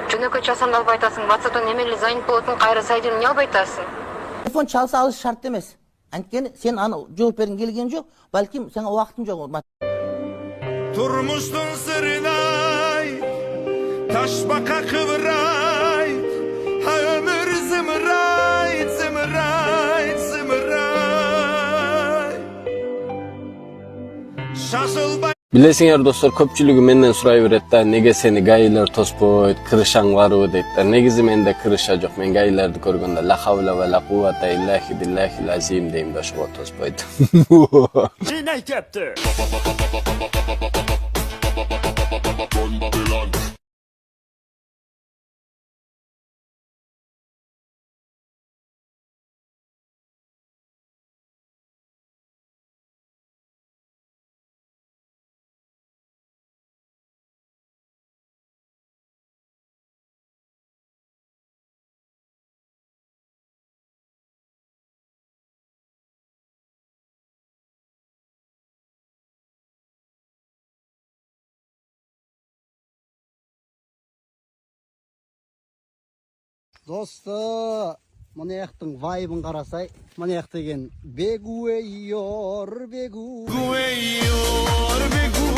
Жөнөкөй часаңды алып айтасың, WhatsApp'tan немели занят болотун кайра сайдын эмне алып айтасың? Telefon çalsa alış şart demez. Antkeni sen ana жооп бергин келген жок, балким сага убактың жок. Turmuştun sırnay, taşbaka kıvray, ha ömür zımray, zımray, zımray. Şaşılbay. Bilesiңер достор, көпчүлүгү менден сурай берет да, неге сени гайлер тоспойт, кырышаң барбы дейт да. Негизи менде кырыша жок. Мен гайлерди көргөндө ла хавла ва ла куввата иллахи биллахил азим дейм да, ошого тоспойт. Жинай кепти. Dostu, mana yaktın vibe'ın karasay. Mana yak degen begu eyor, begu. Güveyor begu.